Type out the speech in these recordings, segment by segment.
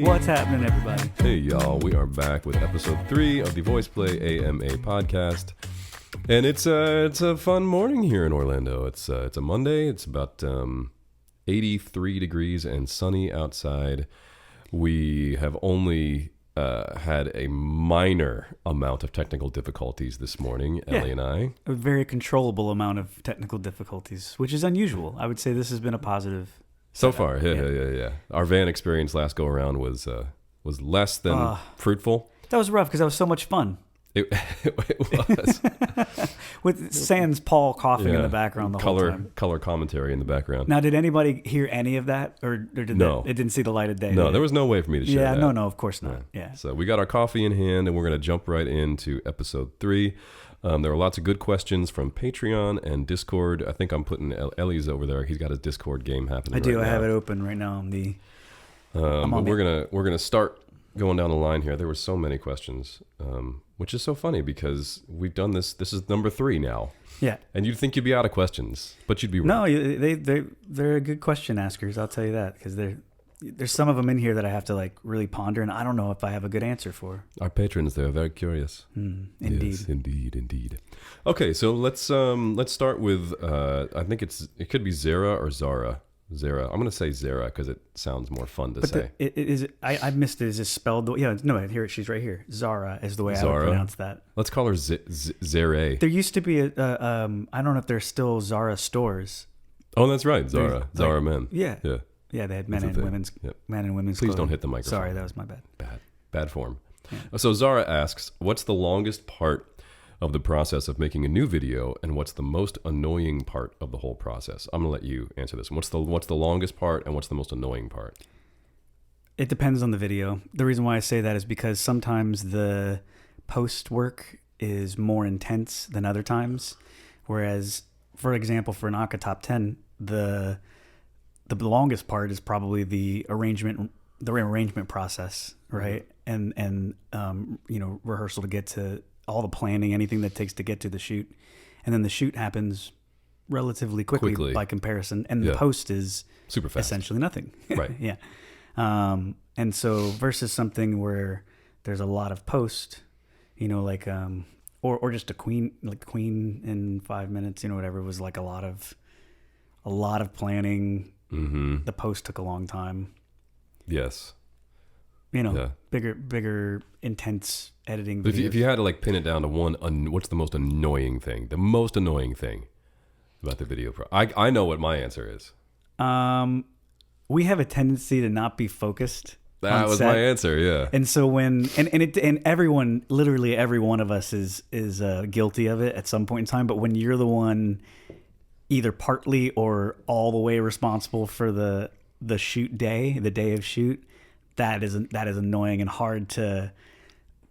What's happening, everybody? Hey, y'all. We are back with episode 3 of the VoicePlay AMA podcast. And it's a fun morning here in Orlando. It's a Monday. It's about 83 degrees and sunny outside. We have only had a minor amount of technical difficulties this morning, Ellie and I. A very controllable amount of technical difficulties, which is unusual. I would say this has been a positive so far. Yeah. Our van experience last go around was less than fruitful. That was rough because that was so much fun. It was. With Sans Paul coughing in the background the whole time. Color commentary in the background. Now, did anybody hear any of that? Or did No. it didn't see the light of day? No, there was no way for me to share that. No, of course not. Yeah. So we got our coffee in hand, and we're going to jump right into episode 3. There were lots of good questions from Patreon and Discord. I think I'm putting Ellie's over there. He's got his Discord game happening. I do. Right I have now. it open right now. But we're gonna start going down the line here. There were so many questions, which is so funny because we've done this. This is number 3 now. Yeah. And you'd think you'd be out of questions, but you'd be wrong. No, they're good question askers. I'll tell you that because there's some of them in here that I have to like really ponder, and I don't know if I have a good answer for. Our patrons, they're very curious. Indeed. Yes, indeed. Okay, so let's start with I think it could be Zara or Zara. Zara. I'm going to say Zara because it sounds more fun to say. I missed it. Is it spelled? Yeah, no, here she's right here. Zara is the way I would pronounce that. Let's call her Zara. There used to be I don't know if there's still Zara stores. Oh, that's right, Zara. Zara men. Yeah. Yeah, they had men and women's Please clothing. don't hit the microphone. Sorry, that was my bad. Bad form. Yeah. So Zara asks, what's the longest part of the process of making a new video, and what's the most annoying part of the whole process? I'm gonna let you answer this. What's the longest part, and what's the most annoying part? It depends on the video. The reason why I say that is because sometimes the post work is more intense than other times. Whereas, for example, for an Aka Top 10, the longest part is probably the arrangement process, right? And rehearsal to get to all the planning, anything that takes to get to the shoot. And then the shoot happens relatively quickly. By comparison. And the post is super fast. Essentially nothing. Right. Yeah. And so versus something where there's a lot of post, like, or just a Queen in 5 minutes, whatever, was like a lot of planning. Mm-hmm. The post took a long time. Yes. Bigger, intense editing. But if you had to like pin it down to one, what's the most annoying thing? The most annoying thing about the video I know what my answer is. We have a tendency to not be focused. That was my answer, yeah. And so when everyone, literally every one of us is guilty of it at some point in time. But when you're the one, either partly or all the way responsible for the shoot day, the day of shoot, that is annoying and hard to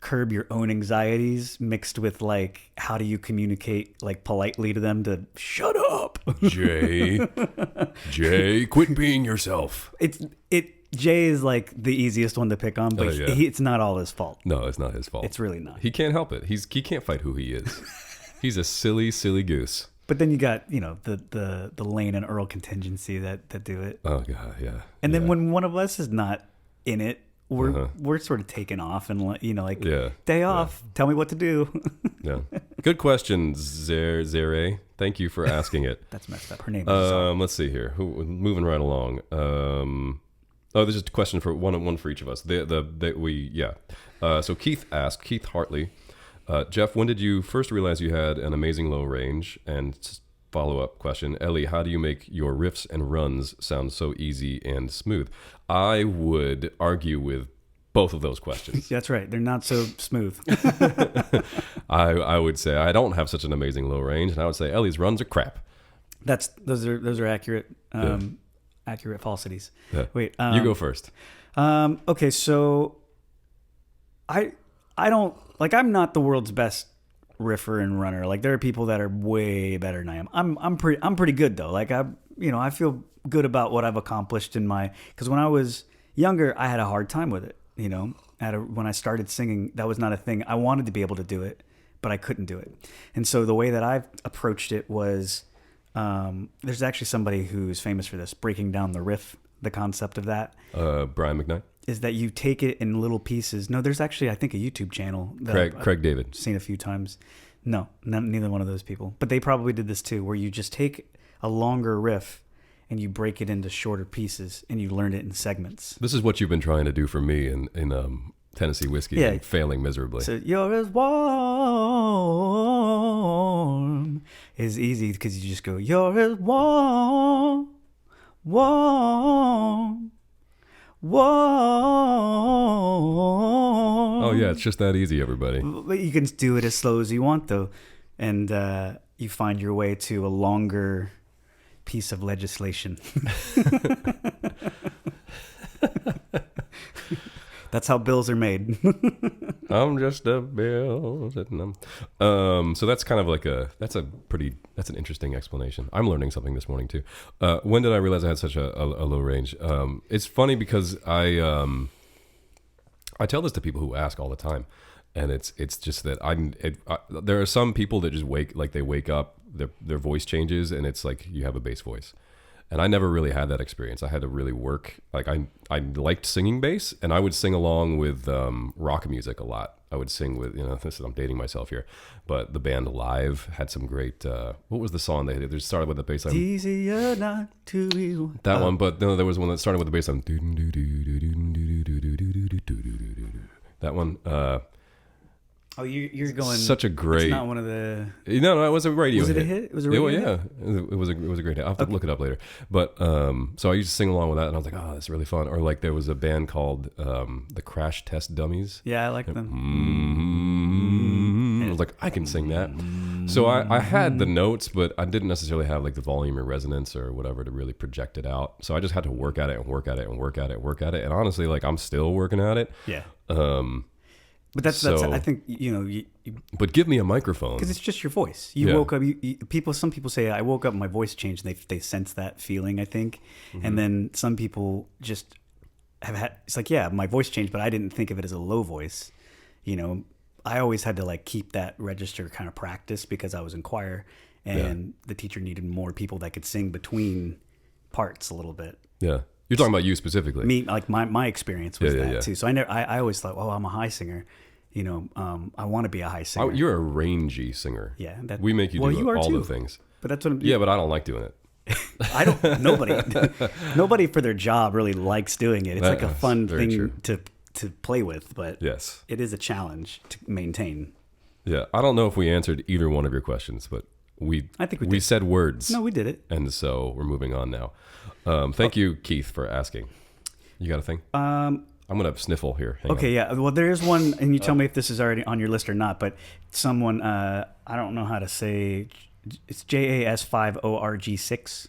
curb your own anxieties mixed with like how do you communicate like politely to them to shut up. Jay, quit being yourself. Jay is like the easiest one to pick on, but it's not all his fault. No, it's not his fault. It's really not. He can't help it. He can't fight who he is. He's a silly goose. But then you got, the Lane and Earl contingency that do it. Oh god, yeah. And then when one of us is not in it, we're sort of taken off and day off. Tell me what to do. Yeah. Good question, Zere. Thank you for asking it. That's messed up. Her name. Let's see here. Moving right along. There's just a question for one for each of us. So Keith asked, Keith Hartley, Jeff, when did you first realize you had an amazing low range? And follow-up question, Ellie, how do you make your riffs and runs sound so easy and smooth? I would argue with both of those questions. That's right. They're not so smooth. I would say I don't have such an amazing low range, and I would say Ellie's runs are crap. Those are accurate accurate falsities. Yeah. Wait, you go first. Okay, so I don't I'm not the world's best riffer and runner. Like there are people that are way better than I am. I'm pretty good though. Like I feel good about what I've accomplished because when I was younger, I had a hard time with it. When I started singing, that was not a thing. I wanted to be able to do it, but I couldn't do it. And so the way that I've approached it was, there's actually somebody who's famous for this, breaking down the riff the concept of that? Brian McKnight. Is that you take it in little pieces. No, there's actually, I think, a YouTube channel that Craig David. I've seen a few times. No, neither one of those people. But they probably did this too, where you just take a longer riff and you break it into shorter pieces and you learn it in segments. This is what you've been trying to do for me in Tennessee Whiskey, and failing miserably. So you're as warm is easy because you just go, you're as warm, warm, warm. Oh yeah, it's just that easy, everybody. But you can do it as slow as you want though, and you find your way to a longer piece of legislation. That's how bills are made. I'm just a bill. So that's kind of like that's an interesting explanation. I'm learning something this morning too. When did I realize I had such a low range? It's funny because I tell this to people who ask all the time, and it's just that there are some people that just wake up, their voice changes, and it's like you have a bass voice. And I never really had that experience. I had to really work. Like I liked singing bass, and I would sing along with rock music a lot. I would sing with, I'm dating myself here, but the band Live had some great. What was the song they started with the bass line? Easier not to be. That one, but no, there was one that started with the bass line. That one. Oh, you're going. Such a great. It's not one of the. No, it was a radio. Was it hit. a hit? It was a radio. Yeah, it was a great hit. I'll have to look it up later. But so I used to sing along with that, and I was like, oh, that's really fun. Or like there was a band called the Crash Test Dummies. Yeah, I like them. I was like, I can sing that. So I had the notes, but I didn't necessarily have like the volume or resonance or whatever to really project it out. So I just had to work at it and work at it and work at it and work at it. And honestly, like I'm still working at it. Yeah. But that's I think but give me a microphone because it's just your voice. You woke up. Some people say I woke up and my voice changed. And they sense that feeling. I think, and then some people just have had. It's like my voice changed, but I didn't think of it as a low voice. I always had to like keep that register kind of practice because I was in choir, and the teacher needed more people that could sing between parts a little bit. Yeah. You're talking about you specifically. Me, like my experience was that too. So I always thought, oh, I'm a high singer. I want to be a high singer. You're a rangy singer. Yeah. We make you do all too. the things. But that's what I'm. Yeah, but I don't like doing it. Nobody for their job really likes doing it. It's like a fun thing to play with, but yes, it is a challenge to maintain. Yeah. I don't know if we answered either one of your questions, but I think we said words. No, we did it. And so we're moving on now. Thank you, Keith, for asking. You got a thing? I'm going to sniffle here. Hang on. Yeah. Well, there is one, and you tell me if this is already on your list or not, but someone, I don't know how to say, it's JAS5ORG6.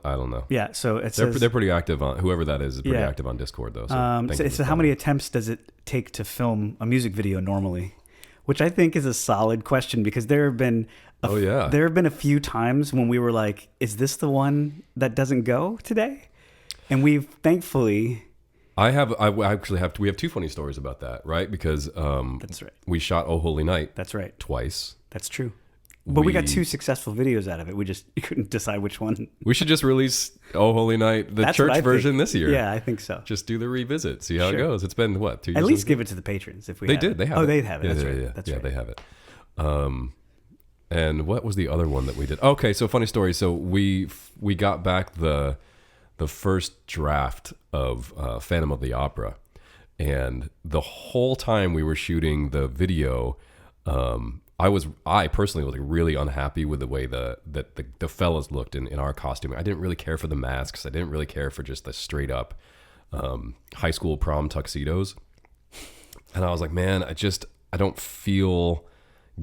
I don't know. Yeah, so it says... They're pretty active on... Whoever that is pretty active on Discord, though. So it says, how many attempts does it take to film a music video normally? Which I think is a solid question because there have been... There have been a few times when we were like, is this the one that doesn't go today? And we've thankfully... we have two funny stories about that, right? Because that's right. We shot Oh Holy Night. That's right. Twice. That's true. But we got two successful videos out of it. We just couldn't decide which one. We should just release Oh Holy Night, the church version this year. Yeah, I think so. Just do the revisit. See how it goes. It's been, 2 years? At least give it to the patrons if we They did. They have it. Oh, they have it. That's right. Yeah, That's right. They have it. And what was the other one that we did? Okay, so funny story. So we got back the first draft of Phantom of the Opera. And the whole time we were shooting the video, I personally was like really unhappy with the way the fellas looked in our costuming. I didn't really care for the masks. I didn't really care for just the straight up high school prom tuxedos. And I was like, man, I don't feel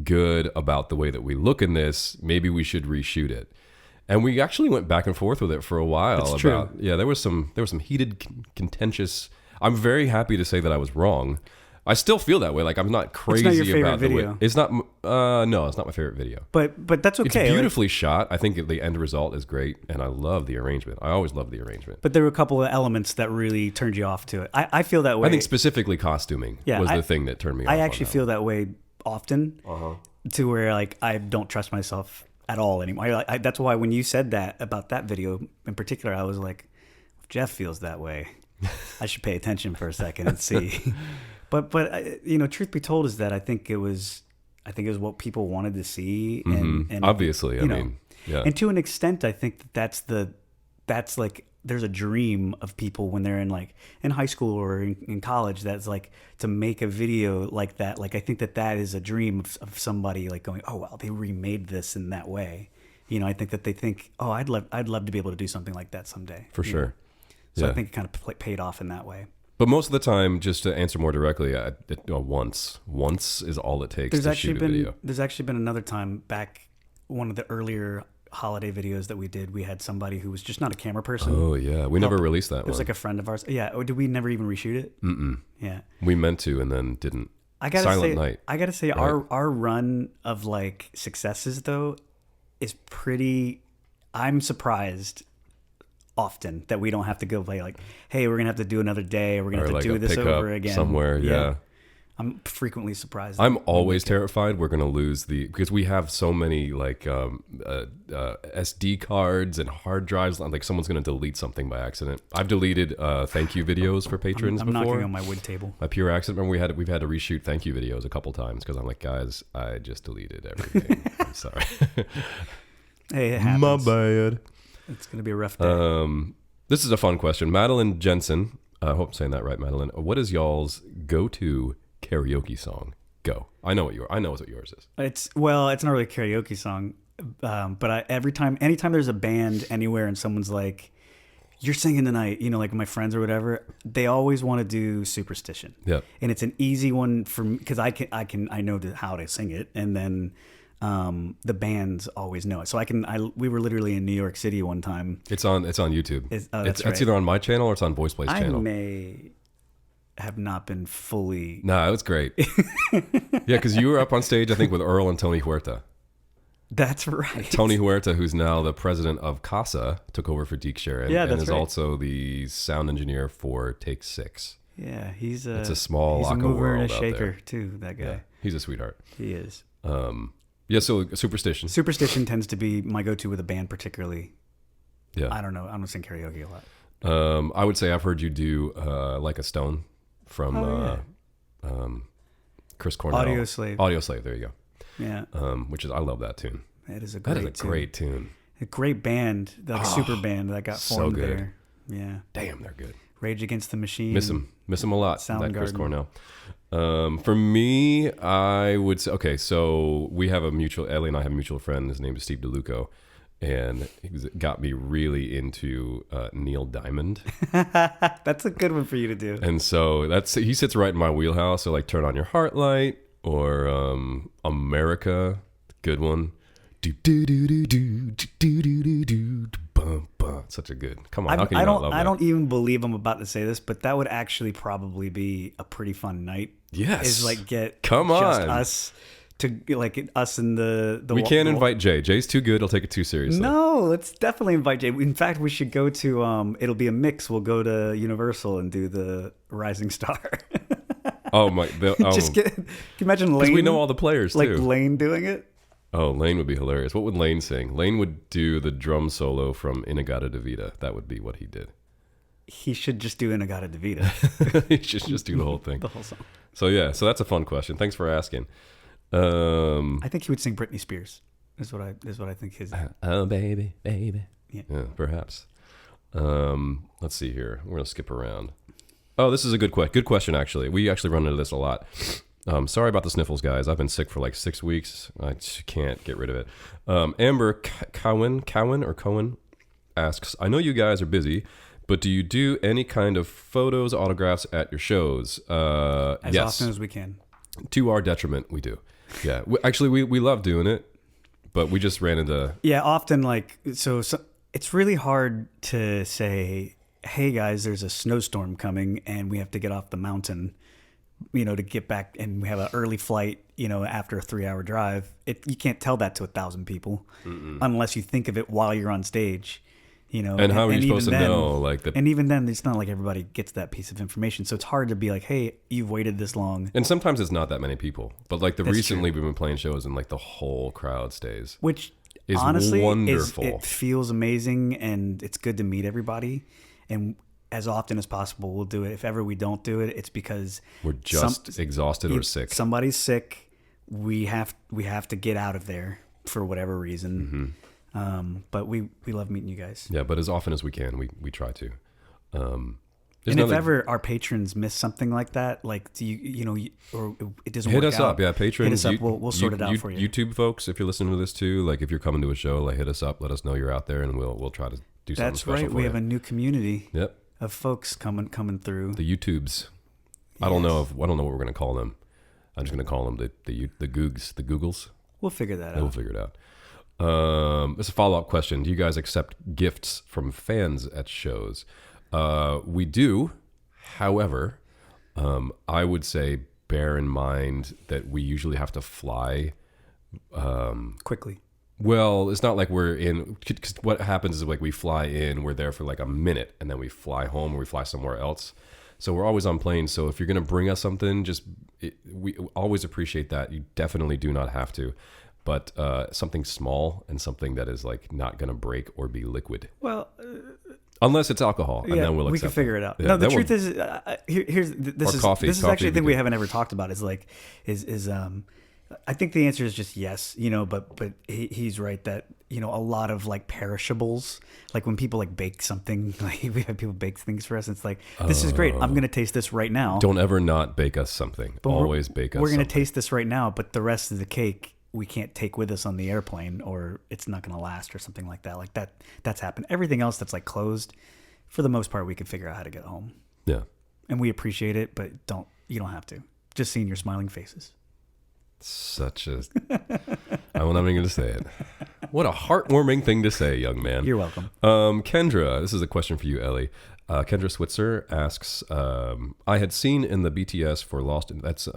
good about the way that we look in this. Maybe we should reshoot it. And we actually went back and forth with it for a while. That's true. There was some heated, contentious. I'm very happy to say that I was wrong. I still feel that way. Like I'm not crazy it's not your about favorite the video. way. It's not. No, it's not my favorite video. But that's okay. It's beautifully shot. I think the end result is great, and I love the arrangement. I always love the arrangement. But there were a couple of elements that really turned you off to it. I feel that way. I think specifically costuming was the thing that turned me off. I actually feel that way often, to where like I don't trust myself at all anymore. That's why when you said that about that video in particular, I was like, Jeff feels that way. I should pay attention for a second and see. But truth be told is that I think it was what people wanted to see, and obviously, I mean, yeah. And to an extent, I think that's like there's a dream of people when they're in high school or in college, that's like to make a video like that. Like I think that is a dream of somebody like going, oh wow, they remade this in that way. I think that they think, oh, I'd love to be able to do something like that someday. For sure. So I think it kind of paid off in that way. But most of the time, just to answer more directly, once is all it takes to shoot a video. There's actually been another time back, one of the earlier holiday videos that we did, we had somebody who was just not a camera person. Oh yeah, we never released that one. It was like a friend of ours. Yeah, did we never even reshoot it? Yeah, we meant to and then didn't. Silent Night. I gotta say, right? our run of like successes though is pretty. I'm surprised often that we don't have to go play like, hey, we're gonna have to do another day, we're gonna have to do this over again somewhere. Yeah. I'm frequently surprised. I'm always terrified we're gonna lose because we have so many like SD cards and hard drives. Like someone's gonna delete something by accident. I've deleted thank you videos for patrons I'm before. knocking on my wood table. By pure accident. Remember we've had to reshoot thank you videos a couple times because I'm like, guys, I just deleted everything. I'm sorry. Hey, it happens. My bad. It's gonna be a rough day. This is a fun question. Madeline Jensen. I hope I'm saying that right, Madeline. What is y'all's go-to karaoke song? Go. I know what yours is. It's not really a karaoke song, but anytime there's a band anywhere and someone's like, "You're singing tonight," like my friends or whatever, they always want to do Superstition. Yeah. And it's an easy one for me because I know how to sing it, and then the bands always know it. So we were literally in New York City one time. It's on YouTube. It's either on my channel or it's on VoicePlay's channel. I may have not been fully. Nah, it was great. Yeah, because you were up on stage, I think, with Earl and Tony Huerta. That's right. Tony Huerta, who's now the president of CASA, took over for Deke Sharon, and is also the sound engineer for Take 6. Yeah, it's a small locker mover world and a out shaker there. too. That guy. Yeah, he's a sweetheart. He is. Yeah, so Superstition. Superstition tends to be my go-to with a band, particularly. Yeah. I don't know. I don't sing karaoke a lot. I would say I've heard you do Like a Stone from Chris Cornell. Audio Slave. There you go. Yeah. I love that tune. That is a great tune. A great band, like super band that got formed there. Yeah. Damn, they're good. Rage Against the Machine. Miss him a lot. Soundgarden. That Chris Cornell. For me, I would say, okay, so we have Ellie and I have a mutual friend. His name is Steve DeLuco. And he got me really into Neil Diamond. That's a good one for you to do. And so he sits right in my wheelhouse. So like Turn On Your Heart Light or America, good one. Such a good. Come on, how can you not love that? I don't even believe I'm about to say this, but that would actually probably be a pretty fun night. Yes. Is like Come on. just us. To like us in the we can't invite Jay. Jay's too good. He'll take it too seriously. No, let's definitely invite Jay. In fact, we should go to. It'll be a mix. We'll go to Universal and do the Rising Star. Oh my! Can you imagine Lane? Because we know all the players like too. Like Lane doing it. Oh, Lane would be hilarious. What would Lane sing? Lane would do the drum solo from Inagata Davida. That would be what he did. He should just do Inagata Davida. He should just do the whole thing. The whole song. So yeah, so that's a fun question. Thanks for asking. I think he would sing Britney Spears. Is what I think his. Oh baby, baby. Yeah, perhaps. Let's see here. We're gonna skip around. Oh, this is a good question. Actually, we actually run into this a lot. Sorry about the sniffles, guys. I've been sick for like 6 weeks. I just can't get rid of it. Amber Cohen asks, I know you guys are busy, but do you do any kind of photos, autographs at your shows? As yes. often as we can. To our detriment, we do. Yeah. We love doing it, but we just ran into... Yeah, often like... So it's really hard to say, hey guys, there's a snowstorm coming and we have to get off the mountain, to get back, and we have an early flight, after a 3-hour drive. You can't tell that to 1,000 people unless you think of it while you're on stage. And how are you supposed to know? And even then, it's not like everybody gets that piece of information. So it's hard to be like, hey, you've waited this long. And sometimes it's not that many people. But like That's recently true. we've been playing shows and like the whole crowd stays. Which is honestly wonderful. It feels amazing, and it's good to meet everybody. and as often as possible, we'll do it. If ever we don't do it, it's because we're just exhausted or sick. Somebody's sick. We have to get out of there for whatever reason. But we love meeting you guys. Yeah, but as often as we can, we try to. And if ever our patrons miss something like that, like or it doesn't hit work us out, up. Yeah, patrons. Hit us up. We'll sort it out for you. YouTube folks, if you're listening to this too, like if you're coming to a show, like hit us up. Let us know you're out there, and we'll try to do something special. That's right. We have a new community. Yep. Of folks coming through. The YouTubes. Yes. I don't know what we're gonna call them. I'm just gonna call them the Googs, the Googles. We'll figure that out. We'll figure it out. This is a follow-up question. Do you guys accept gifts from fans at shows? We do. However, I would say bear in mind that we usually have to fly quickly. Well, it's not like we're in. Cause what happens is like we fly in, we're there for like a minute, and then we fly home or we fly somewhere else. So we're always on planes. So if you're gonna bring us something, we always appreciate that. You definitely do not have to, but something small and something that is like not gonna break or be liquid. Well. Unless it's alcohol, and then we can figure it out. Yeah, no, the truth is, this is coffee. This is actually a thing we haven't ever talked about. I think the answer is just yes, but he's right that a lot of like perishables, like when people like bake something, like we have people bake things for us. It's like, this is great. I'm gonna taste this right now. Don't ever not bake us something. Always bake us. We're gonna something. taste this right now, but the rest of the cake we can't take with us on the airplane, or it's not going to last, or something like that. Like that's happened. Everything else that's like closed, for the most part, we can figure out how to get home. Yeah. And we appreciate it, but you don't have to. Just seeing your smiling faces. Such a, I'm not even going to say it. What a heartwarming thing to say, young man. You're welcome. Kendra, this is a question for you, Ellie. Kendra Switzer asks, I had seen in the BTS for Lost, that's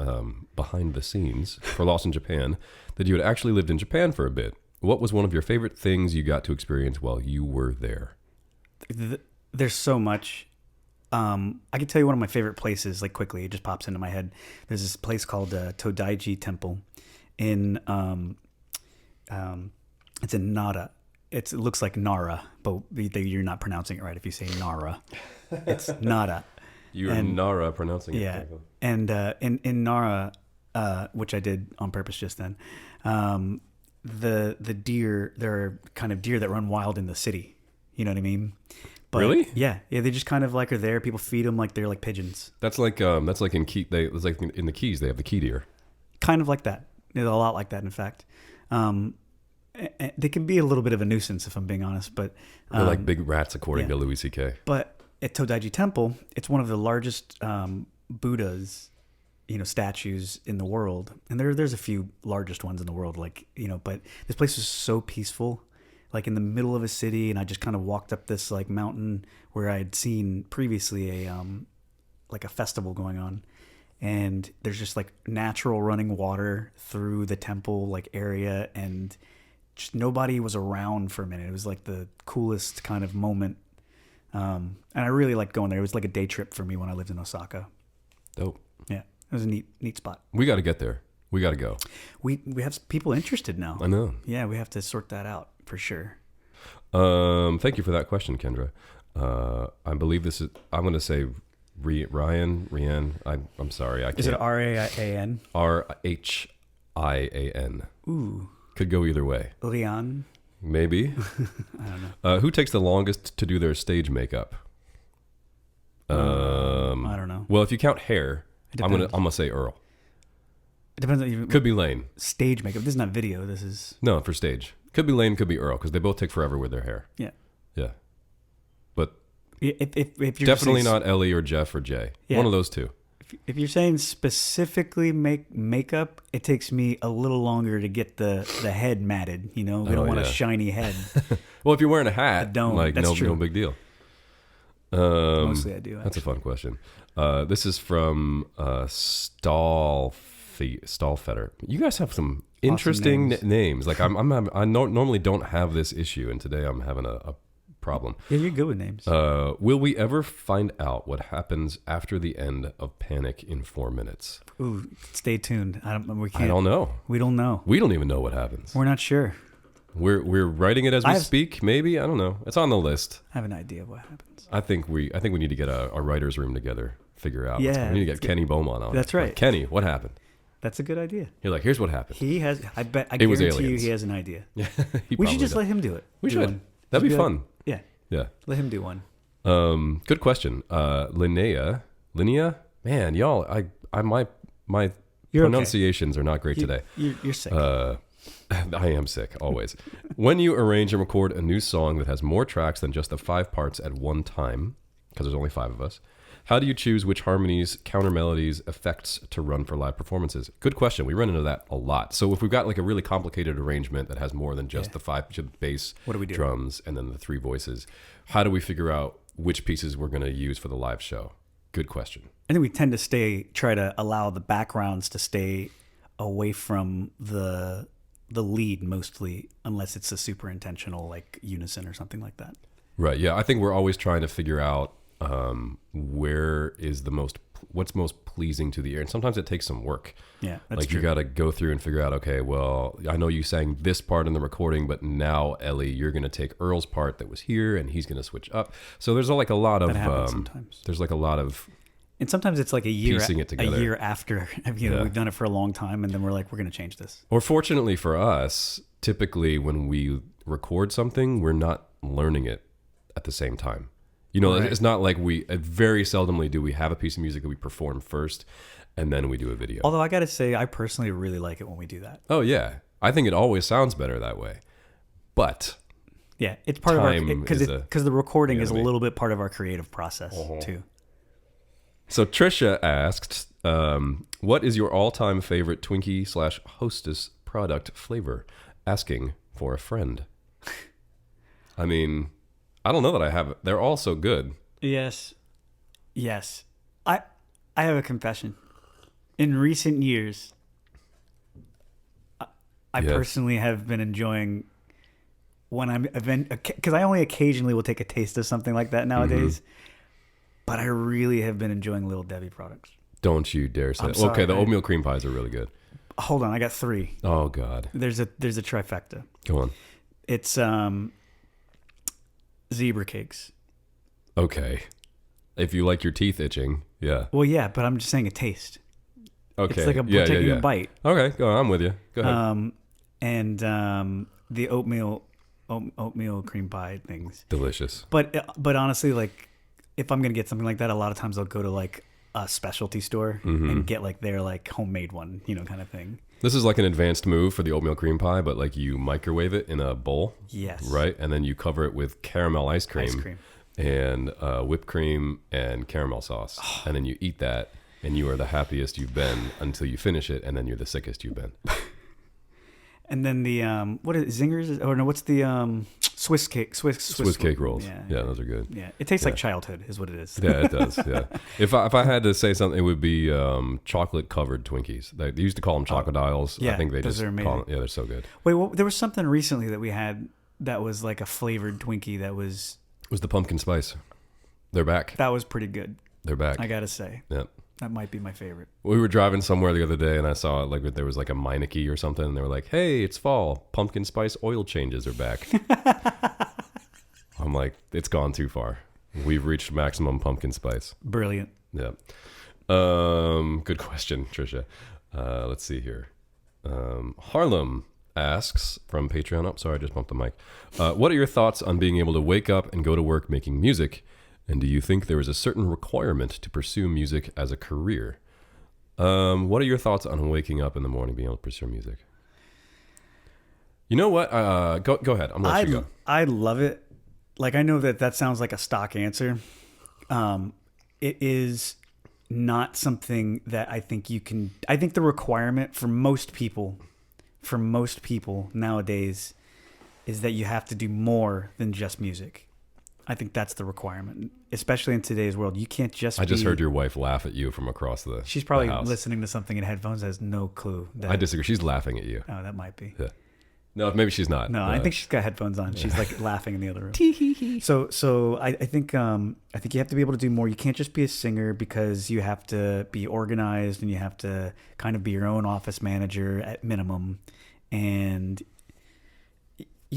behind the scenes, for Lost in Japan, that you had actually lived in Japan for a bit. What was one of your favorite things you got to experience while you were there? There's so much. I can tell you one of my favorite places, like quickly, it just pops into my head. There's this place called Todaiji Temple in, it's in Nara. It looks like Nara, but you're not pronouncing it right if you say Nara. It's Nara. You're Nara pronouncing it. Yeah. And in Nara, which I did on purpose just then, the deer, there are kind of deer that run wild in the city. You know what I mean? But, really? Yeah. They just kind of like are there. People feed them like they're like pigeons. That's like in the Keys they have the key deer. Kind of like that. A lot like that, in fact. They can be a little bit of a nuisance, if I'm being honest, but they're like big rats, according to Louis C.K. But at Todaiji Temple, it's one of the largest Buddhas, statues in the world, and there's a few largest ones in the world, but this place was so peaceful, like in the middle of a city, and I just kind of walked up this like mountain where I had seen previously a festival going on. And there's just like natural running water through the temple like area, and just nobody was around for a minute. It was like the coolest kind of moment. And I really liked going there. It was like a day trip for me when I lived in Osaka. Dope. Yeah. It was a neat spot. We got to get there. We got to go. We have people interested now. I know. Yeah, we have to sort that out for sure. Thank you for that question, Kendra. I believe this is, I'm going to say Rian. I'm sorry. I can't. Is it R-A-I-A-N? R-H-I-A-N. Ooh. Could go either way. Rian? Maybe. I don't know. Who takes the longest to do their stage makeup? I don't know. Well, if you count hair, I'm gonna say Earl. It depends on could be Lane. Stage makeup. This is not video. This is for stage. Could be Lane. Could be Earl, because they both take forever with their hair. Yeah. Yeah. But if you're definitely not Ellie or Jeff or Jay. Yeah. One of those two. If you're saying specifically makeup, it takes me a little longer to get the head matted. We don't want a shiny head. Well, if you're wearing a hat, That's true. No big deal. Mostly I do. That's a fun question. This is from Stallfetter. You guys have some interesting names. Like I normally don't have this issue, and today I'm having a problem. Yeah, you're good with names. Will we ever find out what happens after the end of Panic in 4 minutes? Ooh, stay tuned. We can't. I don't know. We don't know. We don't even know what happens. We're not sure. We're writing it as we speak. Maybe, I don't know. It's on the list. I have an idea of what happens. I think we need to get a writer's room together. Figure out. Yeah, we need to get Kenny Beaumont on. That's right. Like, Kenny, what happened? That's a good idea. You're like, here's what happened. He has. I was guarantee you, aliens. he has an idea. Yeah, we should just let him do it. We should. One. That'd be fun. Yeah. Yeah. Let him do one. Good question. Linnea, man, y'all, my pronunciations are not great today. You're sick. I am sick always. When you arrange and record a new song that has more tracks than just the 5 parts at one time, because there's only 5 of us, how do you choose which harmonies, counter melodies, effects to run for live performances? Good question. We run into that a lot. So if we've got like a really complicated arrangement that has more than just the 5 bass, what do we do? Drums, and then the 3 voices, how do we figure out which pieces we're going to use for the live show? Good question. I think we tend to try to allow the backgrounds to stay away from the lead mostly, unless it's a super intentional like unison or something like that. Right. Yeah. I think we're always trying to figure out where is what's most pleasing to the ear, and sometimes it takes some work. Yeah, that's like true. You got to go through and figure out, okay, well, I know you sang this part in the recording, but now Ellie, you're going to take Earl's part that was here and he's going to switch up. So there's like a lot of sometimes. There's like a lot of, and sometimes it's like a year after we've done it for a long time, and then we're like, we're going to change this. Or fortunately for us, typically when we record something, we're not learning it at the same time. Right. It's not like very seldomly do we have a piece of music that we perform first and then we do a video. Although I got to say, I personally really like it when we do that. Oh, yeah. I think it always sounds better that way. But yeah, it's part of our, because the recording is a little bit part of our creative process too. So Trisha asked, what is your all-time favorite Twinkie/Hostess product flavor? Asking for a friend. I mean, I don't know that I have it. They're all so good. Yes. I have a confession. In recent years, I personally have been enjoying when I'm because I only occasionally will take a taste of something like that nowadays. Mm-hmm. But I really have been enjoying Little Debbie products. Don't you dare say it. Okay, the oatmeal cream pies are really good. Hold on, I got 3. Oh God. There's a trifecta. Go on. It's zebra cakes. Okay. If you like your teeth itching, yeah. Well, yeah, but I'm just saying a taste. Okay. It's like taking a bite. Okay, go on. I'm with you. Go ahead. And the oatmeal cream pie things. Delicious. But honestly, like, if I'm gonna get something like that, a lot of times I'll go to like a specialty store and get like their like homemade one, kind of thing. This is like an advanced move for the oatmeal cream pie, but like you microwave it in a bowl. Yes. Right? And then you cover it with caramel ice cream. And whipped cream and caramel sauce. And then you eat that, and you are the happiest you've been until you finish it, and then you're the sickest you've been. And then the what is it, Zingers? Or no, what's the Swiss cake rolls? Yeah, those are good. Yeah, it tastes like childhood, is what it is. Yeah, it does. Yeah. If I had to say something, it would be chocolate covered Twinkies. They used to call them Chocodiles. Yeah, I think they those just are amazing. call them, they're so good. Wait, well, there was something recently that we had that was like a flavored Twinkie that was. It was the pumpkin spice. They're back. That was pretty good. They're back. I gotta say. Yeah. That might be my favorite. We were driving somewhere the other day, and I saw like there was like a Meineke or something, and they were like, "Hey, it's fall. Pumpkin spice oil changes are back." I'm like, it's gone too far. We've reached maximum pumpkin spice. Brilliant. Yeah. Good question, Trisha. Let's see here. Harlem asks from Patreon. Oh, sorry, I just bumped the mic. What are your thoughts on being able to wake up and go to work making music? And do you think there is a certain requirement to pursue music as a career? What are your thoughts on waking up in the morning, being able to pursue music? You know what? Go ahead. I'm going to let you go. I love it. Like, I know that sounds like a stock answer. It is not something that I think you can... I think the requirement for most people nowadays is that you have to do more than just music. I think that's the requirement, especially in today's world. You can't just I just heard your wife laugh at you from across the She's probably house. Listening to something in headphones, has no clue. I disagree. She's laughing at you. Oh, that might be. Yeah. No, maybe she's not. No, I think she's got headphones on. She's like laughing in the other room. So I think you have to be able to do more. You can't just be a singer, because you have to be organized and you have to kind of be your own office manager at minimum. And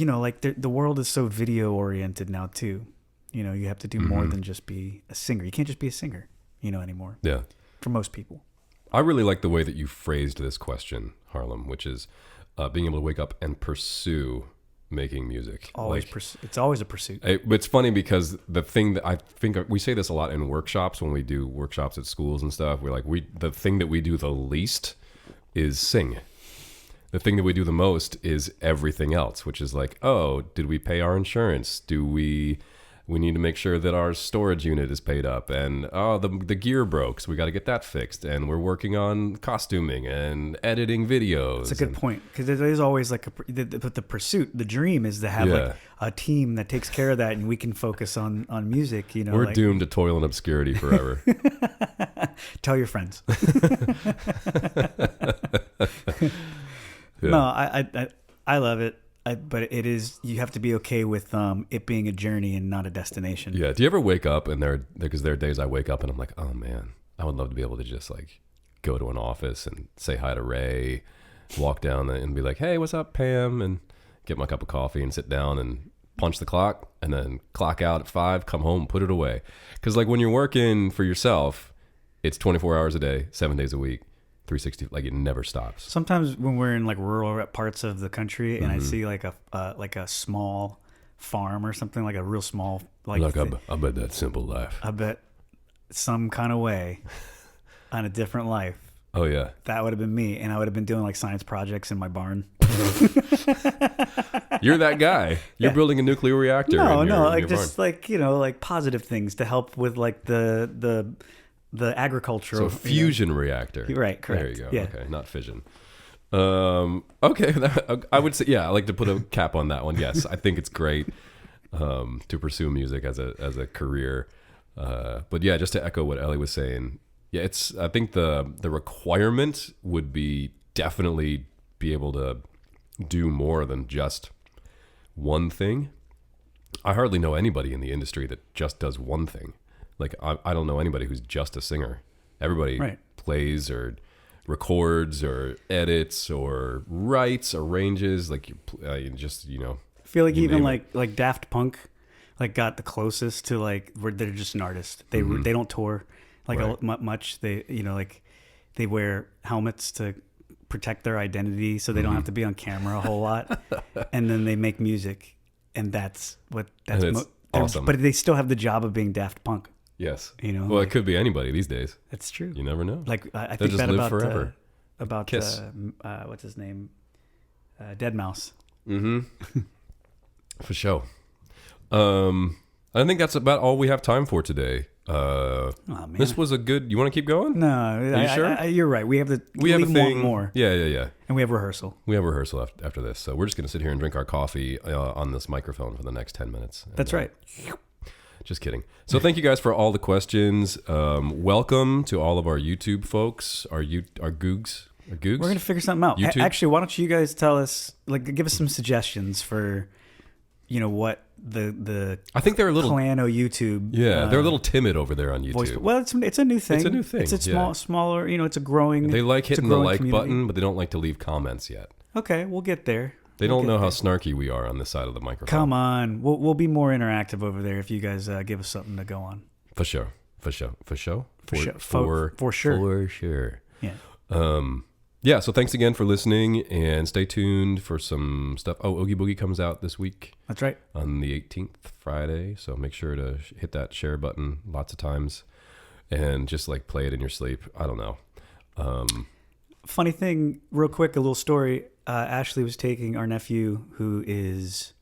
like the world is so video oriented now too. You have to do more than just be a singer. You can't just be a singer, anymore. Yeah. For most people. I really like the way that you phrased this question, Harlem, which is being able to wake up and pursue making music. It's always a pursuit. It's funny because the thing that I think we say this a lot in workshops when we do workshops at schools and stuff. We're like, the thing that we do the least is sing. The thing that we do the most is everything else, which is like, oh, did we pay our insurance? We need to make sure that our storage unit is paid up, and the gear broke, so we got to get that fixed. And we're working on costuming and editing videos. It's a good point, because there's always like the pursuit, the dream is to have like a team that takes care of that, and we can focus on music. We're doomed to toil in obscurity forever. Tell your friends. Yeah. No, I love it. But it is, you have to be okay with it being a journey and not a destination. Yeah. Do you ever wake up because there are days I wake up and I'm like, oh man, I would love to be able to just like go to an office and say hi to Ray, walk down and be like, hey, what's up, Pam? And get my cup of coffee and sit down and punch the clock and then clock out at 5, come home, put it away. Because like when you're working for yourself, it's 24 hours a day, 7 days a week. 360, like it never stops. Sometimes when we're in like rural parts of the country and I see like a small farm or something, like a real small I bet that simple life. I bet some kind of way on a different life. Oh yeah, that would have been me, and I would have been doing like science projects in my barn. You're that guy. You're building a nuclear reactor. No, in like your just barn. like like positive things to help with like the agricultural. So fusion reactor. Right, correct. There you go. Yeah. Okay, not fission. Okay, I would say, I like to put a cap on that one. Yes, I think it's great to pursue music as a career. But yeah, just to echo what Ellie was saying, I think the requirement would be definitely be able to do more than just one thing. I hardly know anybody in the industry that just does one thing. Like, I don't know anybody who's just a singer. Everybody plays or records or edits or writes, arranges. Like, you just, I feel like even like Daft Punk, like got the closest to like where they're just an artist. They don't tour like much. They like they wear helmets to protect their identity, so they don't have to be on camera a whole lot. And then they make music, and that's awesome. But they still have the job of being Daft Punk. Yes. Well, it could be anybody these days. That's true. You never know. Like I They'll think just that live about forever. Kiss. What's his name? Dead Mouse. Mm-hmm. For sure. I think that's about all we have time for today. This was a good. You want to keep going? No, are you sure? You're right. We have a thing more. Yeah. And we have rehearsal. We have rehearsal after this, so we're just gonna sit here and drink our coffee on this microphone for the next 10 minutes. That's right. Just kidding. So thank you guys for all the questions. Welcome to all of our YouTube folks, our googs. We're gonna figure something out. YouTube? Actually, why don't you guys tell us, like, give us some suggestions for, what the I think they're a little Clano YouTube. Yeah, they're a little timid over there on YouTube. Well, it's a new thing. It's a new thing. It's a smaller. It's a growing. They like hitting the like community. button, but they don't like to leave comments yet. Okay, we'll get there. They don't know how snarky we are on this side of the microphone. Come on, we'll be more interactive over there if you guys give us something to go on. For sure. Yeah. So thanks again for listening, and stay tuned for some stuff. Oh, Oogie Boogie comes out this week. That's right. On the 18th, Friday. So make sure to hit that share button lots of times, and just like play it in your sleep. I don't know. Funny thing, real quick, a little story. Ashley was taking our nephew, who is,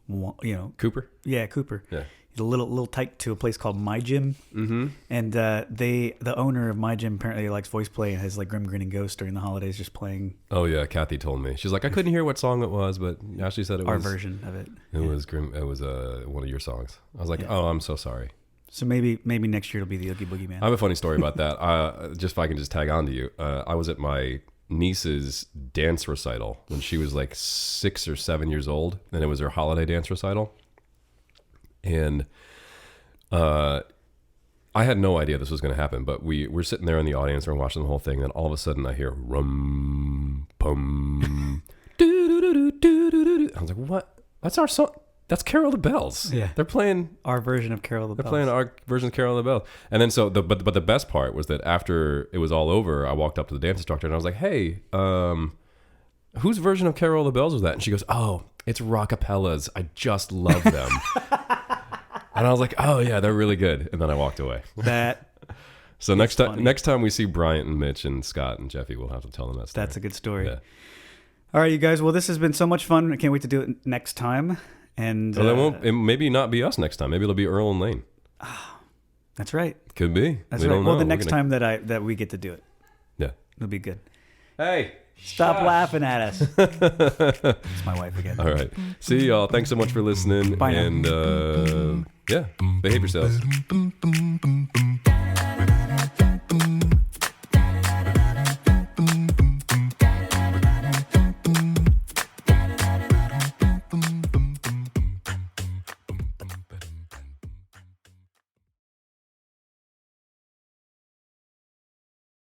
Cooper. Yeah, Cooper. Yeah, he's a little tight, to a place called My Gym. Mm-hmm. And the owner of My Gym apparently likes VoicePlay and has like Grim Grinning Ghost during the holidays, just playing. Oh yeah, Kathy told me. She's like, I couldn't hear what song it was, but Ashley said it our was our version of it. It was Grim. It was one of your songs. I was like, oh, I'm so sorry. So maybe next year it'll be the Oogie Boogie Man. I have a funny story about that. Just if I can just tag on to you, I was at my niece's dance recital when she was like 6 or 7 years old, and it was her holiday dance recital. And I had no idea this was going to happen, but we're sitting there in the audience, we're watching the whole thing, and all of a sudden I hear rum pum. I was like, what That's our song. That's Carol the Bells. Yeah. They're playing Our version of Carol the They're Bells. playing our version of Carol the Bells. And then but the best part was that after it was all over, I walked up to the dance instructor and I was like, "Hey, whose version of Carol the Bells was that?" And she goes, "Oh, it's Rockapellas. I just love them." And I was like, "Oh yeah, they're really good." And then I walked away. So next time we see Bryant and Mitch and Scott and Jeffy, we'll have to tell them that story. That's a good story. Yeah. All right, you guys. Well, this has been so much fun. I can't wait to do it next time. And It maybe not be us next time. Maybe it'll be Earl and Lane. That's right. Could be. That's we right. Don't Well, know. the next time that we get to do it, Yeah. it'll be good. Hey, Stop laughing at us. It's my wife again. All right. See y'all. Thanks so much for listening. Bye now. And yeah, behave yourselves.